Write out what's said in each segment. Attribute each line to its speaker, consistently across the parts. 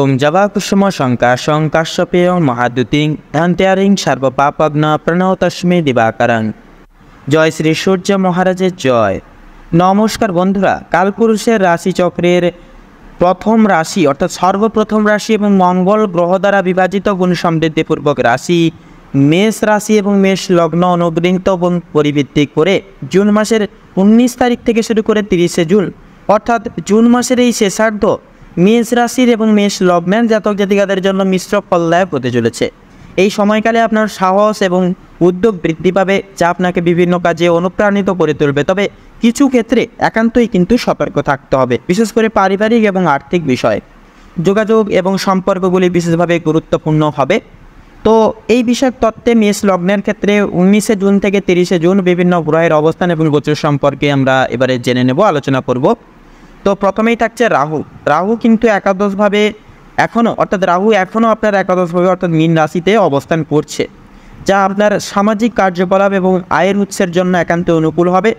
Speaker 1: ওম জবা কুসুম শঙ্কাশং কাশ্যপেয় মহাদ্যুতিং ধন্ত্যারিং সর্বপাপগ্ন প্রণতস্মে দিবাকরং। জয় শ্রী সূর্য মহারাজের জয়। নমস্কার বন্ধুরা, কালপুরুষের রাশিচক্রের প্রথম রাশি অর্থাৎ সর্বপ্রথম রাশি এবং মঙ্গল গ্রহ দ্বারা বিভাজিত গুণ সমৃদ্ধিপূর্বক রাশি মেষ রাশি এবং মেষ লগ্ন অনুগৃহীত এবং পরিভিত্তিক করে জুন মাসের 19 তারিখ থেকে শুরু করে 30শে জুন অর্থাৎ জুন মাসের এই শেষার্ধ মেষ রাশির এবং মেষ লগ্নের জাতক জাতিকাদের জন্য মিশ্র ফলদায়ক হতে চলেছে। এই সময়কালে আপনার সাহস এবং উদ্যোগ বৃদ্ধি পাবে, যা আপনাকে বিভিন্ন কাজে অনুপ্রাণিত করে তুলবে। তবে কিছু ক্ষেত্রে একান্তই কিন্তু সতর্ক থাকতে হবে, বিশেষ করে পারিবারিক এবং আর্থিক বিষয়। যোগাযোগ এবং সম্পর্কগুলি বিশেষভাবে গুরুত্বপূর্ণ হবে। তো এই বিষয়ক তত্ত্বে মেষ লগ্নের ক্ষেত্রে 19শে জুন থেকে 30শে জুন বিভিন্ন গ্রহের অবস্থান এবং গোচর সম্পর্কে আমরা এবারে জেনে নেব, আলোচনা করব। তো প্রথমেই থাকছে রাহু। রাহু কিন্তু একাদশভাবে রাহু এখনও আপনার একাদশভাবে অর্থাৎ মীন রাশিতে অবস্থান করছে, যা আপনার সামাজিক কার্যকলাপ এবং আয়ের উৎসের জন্য একান্ত অনুকূল হবে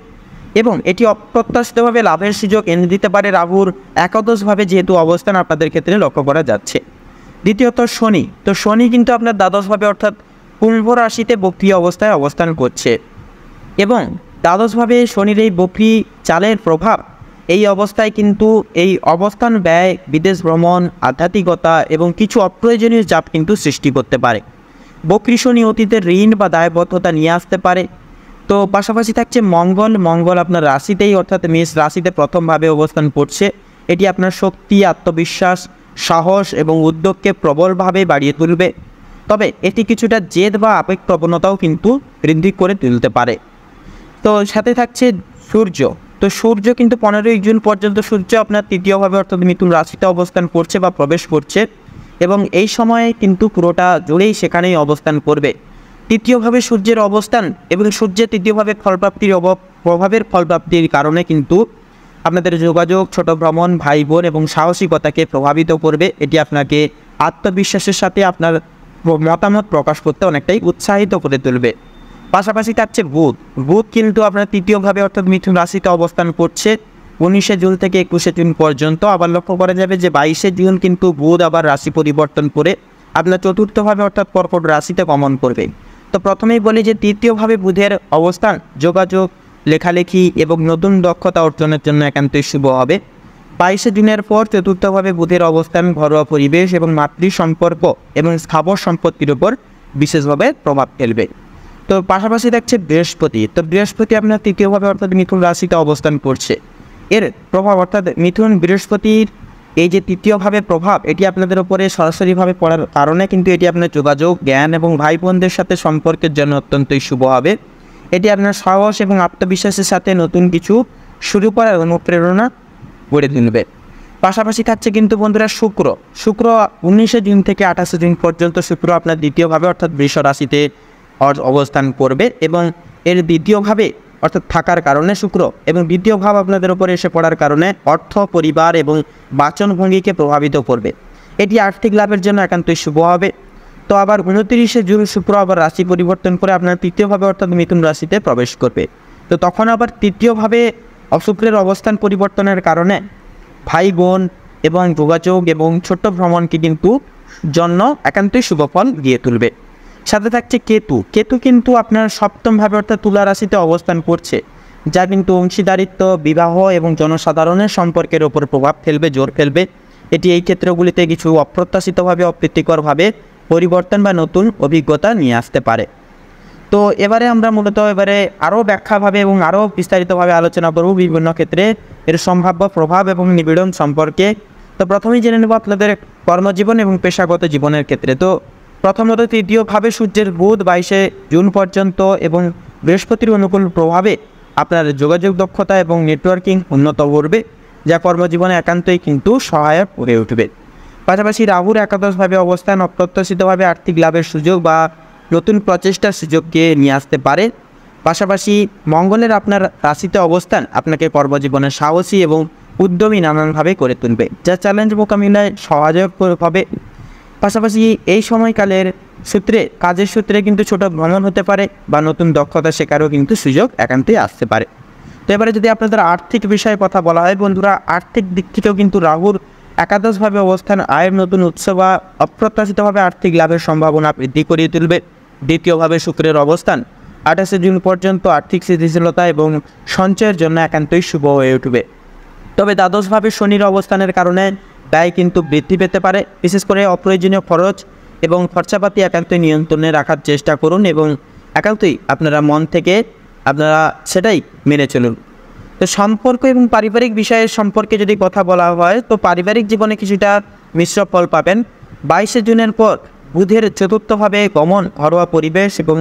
Speaker 1: এবং এটি অপ্রত্যাশিতভাবে লাভের সুযোগ এনে দিতে পারে। রাহুর একাদশভাবে যেহেতু অবস্থান আপনাদের ক্ষেত্রে লক্ষ্য করা যাচ্ছে। দ্বিতীয়ত শনি। তো শনি কিন্তু আপনার দ্বাদশভাবে অর্থাৎ কুম্ভ রাশিতে বক্রী অবস্থায় অবস্থান করছে এবং দ্বাদশভাবে শনির এই বক্রী চালের প্রভাব এই অবস্থায় কিন্তু এই অবস্থান ব্যয়, বিদেশ ভ্রমণ, আধ্যাত্মিকতা এবং কিছু অপ্রয়োজনীয় চাপ কিন্তু সৃষ্টি করতে পারে। বক্রী শনি অতীতের ঋণ বা দায়বদ্ধতা নিয়ে আসতে পারে। তো পাশাপাশি থাকছে মঙ্গল। মঙ্গল আপনার রাশিতেই অর্থাৎ মেষ রাশিতে প্রথমভাবে অবস্থান করছে। এটি আপনার শক্তি, আত্মবিশ্বাস, সাহস এবং উদ্যোগকে প্রবলভাবে বাড়িয়ে তুলবে। তবে এটি কিছুটা জেদ বা আবেগ প্রবণতাও কিন্তু বৃদ্ধি করে তুলতে পারে। তো সাথে থাকছে সূর্য। তো সূর্য কিন্তু 15ই জুন পর্যন্ত সূর্য আপনার তৃতীয়ভাবে অর্থাৎ মিথুন রাশিতে অবস্থান করছে বা প্রবেশ করছে এবং এই সময়ে কিন্তু পুরোটা জুড়েই সেখানেই অবস্থান করবে। তৃতীয়ভাবে সূর্যের অবস্থান এবং সূর্যের তৃতীয়ভাবে ফলপ্রাপ্তির প্রভাবের ফলপ্রাপ্তির কারণে কিন্তু আপনাদের যোগাযোগ, ছোট ভ্রমণ, ভাই বোন এবং সাহসিকতাকে প্রভাবিত করবে। এটি আপনাকে আত্মবিশ্বাসের সাথে আপনার মতামত প্রকাশ করতে অনেকটাই উৎসাহিত করে তুলবে। পাশাপাশি থাকছে বুধ। বুধ কিন্তু আপনার তৃতীয়ভাবে অর্থাৎ মিথুন রাশিতে অবস্থান করছে 19শে জুন থেকে 21শে জুন পর্যন্ত। আবার লক্ষ্য করা যাবে যে 22শে জুন কিন্তু বুধ আবার রাশি পরিবর্তন করে আপনার চতুর্থভাবে অর্থাৎ কর্কট রাশিতে গমন করবে। তো প্রথমেই বলি যে তৃতীয়ভাবে বুধের অবস্থান যোগাযোগ, লেখালেখি এবং নতুন দক্ষতা অর্জনের জন্য একান্তই শুভ হবে। 22শে জুনের পর চতুর্থভাবে বুধের অবস্থান ঘরোয়া পরিবেশ এবং মাতৃ সম্পর্ক এবং স্থাবর সম্পত্তির উপর বিশেষভাবে প্রভাব ফেলবে। তো পাশাপাশি দেখছে বৃহস্পতি। তো বৃহস্পতি আপনার তৃতীয়ভাবে অর্থাৎ মিথুন রাশিতে অবস্থান করছে। এর প্রভাব অর্থাৎ মিথুন বৃহস্পতির এই যে তৃতীয়ভাবে প্রভাব, এটি আপনাদের উপরে সরাসরিভাবে পড়ার কারণে কিন্তু এটি আপনার যোগাযোগ, জ্ঞান এবং ভাই বোনদের সাথে সম্পর্কের জন্য অত্যন্তই শুভ হবে। এটি আপনার সাহস এবং আত্মবিশ্বাসের সাথে নতুন কিছু শুরু করার অনুপ্রেরণা গড়ে তুলবে। পাশাপাশি থাকছে কিন্তু বন্ধুরা শুক্র। 19শে জুন থেকে 28শে জুন পর্যন্ত শুক্র আপনার দ্বিতীয়ভাবে অর্থাৎ বৃষ রাশিতে অবস্থান করবে এবং এর দ্বিতীয়ভাবে অর্থাৎ থাকার কারণে শুক্র এবং দ্বিতীয় ভাব আপনাদের উপরে এসে পড়ার কারণে অর্থ, পরিবার এবং বাচনভঙ্গিকে প্রভাবিত করবে। এটি আর্থিক লাভের জন্য একান্তই শুভ হবে। তো আবার 29শে জুন শুক্র আবার রাশি পরিবর্তন করে আপনার তৃতীয়ভাবে অর্থাৎ মিথুন রাশিতে প্রবেশ করবে। তো তখন আবার তৃতীয়ভাবে শুক্রের অবস্থান পরিবর্তনের কারণে ভাই বোন এবং যোগাযোগ এবং ছোট্ট ভ্রমণকে কিন্তু জন্য একান্তই শুভ ফল দিয়ে তুলবে। সাথে থাকছে কেতু। কেতু কিন্তু আপনার সপ্তমভাবে অর্থাৎ তুলা রাশিতে অবস্থান করছে, যা কিন্তু অংশীদারিত্ব, বিবাহ এবং জনসাধারণের সম্পর্কের ওপর প্রভাব ফেলবে, জোর ফেলবে। এটি এই ক্ষেত্রগুলিতে কিছু অপ্রত্যাশিতভাবে, অপ্রীতিকরভাবে পরিবর্তন বা নতুন অভিজ্ঞতা নিয়ে আসতে পারে। তো এবারে আমরা মূলত আরও ব্যাখ্যাভাবে এবং আরও বিস্তারিতভাবে আলোচনা করব বিভিন্ন ক্ষেত্রে এর সম্ভাব্য প্রভাব এবং নিবিড়ন সম্পর্কে। তো প্রথমেই জেনে নেব আপনাদের কর্মজীবন এবং পেশাগত জীবনের ক্ষেত্রে। তো প্রথমত তৃতীয়ভাবে সূর্যের বুধ 22শে জুন পর্যন্ত এবং বৃহস্পতির অনুকূল প্রভাবে আপনার যোগাযোগ দক্ষতা এবং নেটওয়ার্কিং উন্নত করবে, যা কর্মজীবনে একান্তই কিন্তু সহায়ক হয়ে উঠবে। পাশাপাশি রাহুর একাদশভাবে অবস্থান অপ্রত্যাশিতভাবে আর্থিক লাভের সুযোগ বা নতুন প্রচেষ্টার সুযোগকে নিয়ে আসতে পারে। পাশাপাশি মঙ্গলের আপনার রাশিতে অবস্থান আপনাকে কর্মজীবনে সাহসী এবং উদ্যমী নানানভাবে করে তুলবে, যা চ্যালেঞ্জ মোকাবিলায় সহায়ক হবে। পাশাপাশি এই সময়কালের কাজের সূত্রে কিন্তু ছোট ভ্রমণ হতে পারে বা নতুন দক্ষতা শেখারও কিন্তু সুযোগ একান্তই আসতে পারে। তো এবারে যদি আপনাদের আর্থিক বিষয়ে কথা বলা হয় বন্ধুরা, আর্থিক দিক থেকেও কিন্তু রাহুর একাদশভাবে অবস্থান আয়ের নতুন উৎস বা অপ্রত্যাশিতভাবে আর্থিক লাভের সম্ভাবনা বৃদ্ধি করিয়ে তুলবে। দ্বিতীয়ভাবে শুক্রের অবস্থান 28শে জুন পর্যন্ত আর্থিক স্থিতিশীলতা এবং সঞ্চয়ের জন্য একান্তই শুভ হয়ে উঠবে। তবে দ্বাদশভাবে শনির অবস্থানের কারণে ব্যয় কিন্তু বৃদ্ধি পেতে পারে। বিশেষ করে অপ্রয়োজনীয় খরচ এবং খরচাপাতি একান্তই নিয়ন্ত্রণে রাখার চেষ্টা করুন এবং একান্তই আপনারা মন থেকে আপনারা সেটাই মেনে চলুন। তো সম্পর্ক এবং পারিবারিক বিষয়ের সম্পর্কে যদি কথা বলা হয়, তো পারিবারিক জীবনে কিছুটা মিশ্র ফল পাবেন। 22শে জুনের পর বুধের চতুর্থভাবে গমন ঘরোয়া পরিবেশ এবং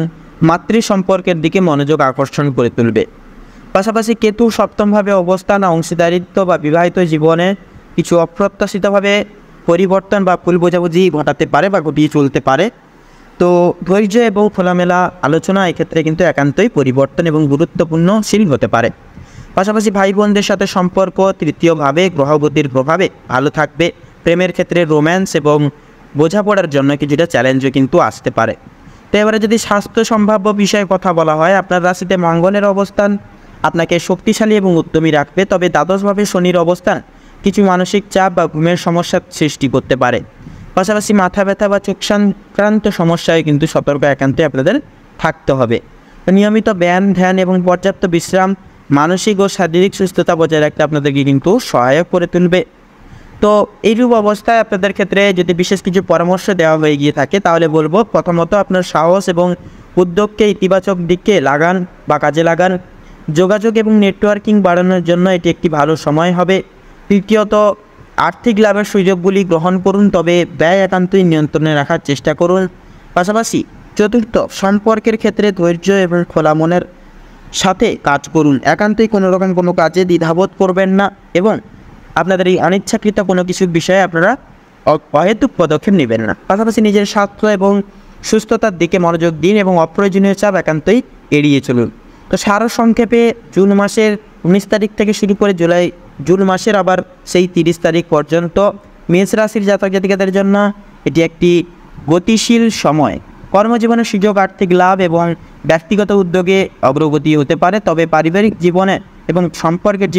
Speaker 1: মাতৃ সম্পর্কের দিকে মনোযোগ আকর্ষণ করে তুলবে। পাশাপাশি কেতু সপ্তমভাবে অবস্থান অংশীদারিত্ব বা বিবাহিত জীবনে কিছু অপ্রত্যাশিতভাবে পরিবর্তন বা ভুল বোঝাবুঝি ঘটাতে পারে বা ঘটিয়ে চলতে পারে। তো ধৈর্য এবং খোলামেলা আলোচনা এক্ষেত্রে কিন্তু একান্তই পরিবর্তন এবং গুরুত্বপূর্ণশীল হতে পারে। পাশাপাশি ভাই বোনদের সাথে সম্পর্ক তৃতীয়ভাবে গ্রহগতির প্রভাবে ভালো থাকবে। প্রেমের ক্ষেত্রে রোম্যান্স এবং বোঝাপড়ার জন্য কিছুটা চ্যালেঞ্জও কিন্তু আসতে পারে। তো এবারে যদি স্বাস্থ্য সম্ভাব্য বিষয়ে কথা বলা হয়, আপনার রাশিতে মঙ্গলের অবস্থান আপনাকে শক্তিশালী এবং উদ্যমী রাখবে। তবে দ্বাদশভাবে শনির অবস্থান কিছু মানসিক চাপ বা ঘুমের সমস্যার সৃষ্টি করতে পারে। পাশাপাশি মাথা ব্যথা বা চোখ সংক্রান্ত সমস্যায় কিন্তু সতর্ক একান্তই আপনাদের থাকতে হবে। নিয়মিত ব্যায়াম, ধ্যান এবং পর্যাপ্ত বিশ্রাম মানসিক ও শারীরিক সুস্থতা বজায় রাখতে আপনাদেরকে কিন্তু সহায়ক করে তুলবে। তো এইরূপ অবস্থায় আপনাদের ক্ষেত্রে যদি বিশেষ কিছু পরামর্শ দেওয়া হয়ে গিয়ে থাকে, তাহলে বলবো প্রথমত আপনার সাহস এবং উদ্যোগকে ইতিবাচক দিকে লাগান বা কাজে লাগান। যোগাযোগ এবং নেটওয়ার্কিং বাড়ানোর জন্য এটি একটি ভালো সময় হবে। তৃতীয়ত আর্থিক লাভের সুযোগগুলি গ্রহণ করুন, তবে ব্যয় একান্তই নিয়ন্ত্রণে রাখার চেষ্টা করুন। পাশাপাশি চতুর্থ সম্পর্কের ক্ষেত্রে ধৈর্য এবং খোলা মনের সাথে কাজ করুন। একান্তই কোনো কাজে দ্বিধাবোধ করবেন না এবং আপনাদের এই অনিচ্ছাকৃত কোনো কিছুর বিষয়ে আপনারা অহেতুক পদক্ষেপ নেবেন না। পাশাপাশি নিজের স্বাস্থ্য এবং সুস্থতার দিকে মনোযোগ দিন এবং অপ্রয়োজনীয় চাপ একান্তই এড়িয়ে চলুন। তো সারসংক্ষেপে জুন মাসের 19 তারিখ থেকে শুরু করে জুন মাসের আবার সেই 30 তারিখ পর্যন্ত মেষ রাশির জাতক জাতিকাদের জন্য এটি একটি গতিশীল সময়। কর্মজীবনের সুযোগ, আর্থিক লাভ এবং ব্যক্তিগত উদ্যোগে অগ্রগতি হতে পারে। তবে পারিবারিক জীবনে এবং সম্পর্কের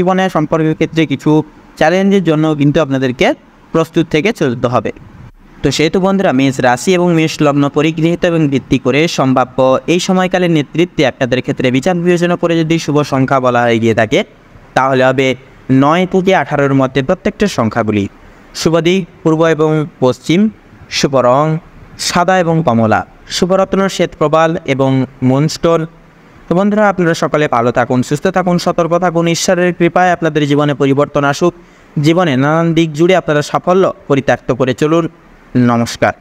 Speaker 1: ক্ষেত্রে কিছু চ্যালেঞ্জের জন্য কিন্তু আপনাদেরকে প্রস্তুত থেকে চলতে হবে। তো সেহেতু বন্ধুরা, মেষ রাশি এবং মেষ লগ্ন পরিগৃহীত এবং ভিত্তি করে সম্ভাব্য এই সময়কালের নেতৃত্বে আপনাদের ক্ষেত্রে বিচার বিবেচনা করে যদি শুভ সংখ্যা বলা হয়ে গিয়ে থাকে, তাহলে হবে 9 থেকে 18-র মধ্যে প্রত্যেকটা সংখ্যাগুলি। শুভ দিক পূর্ব এবং পশ্চিম, শুভ রং সাদা এবং কমলা, শুভরত্ন শ্বেতপ্রবাল এবং মুনস্টোন। তো বন্ধুরা, আপনারা সকলে ভালো থাকুন, সুস্থ থাকুন, সতর্ক থাকুন। ঈশ্বরের কৃপায় আপনাদের জীবনে পরিবর্তন আসুক। জীবনে নানান দিক জুড়ে আপনারা সাফল্য পরিত্যক্ত করে চলুন। নমস্কার।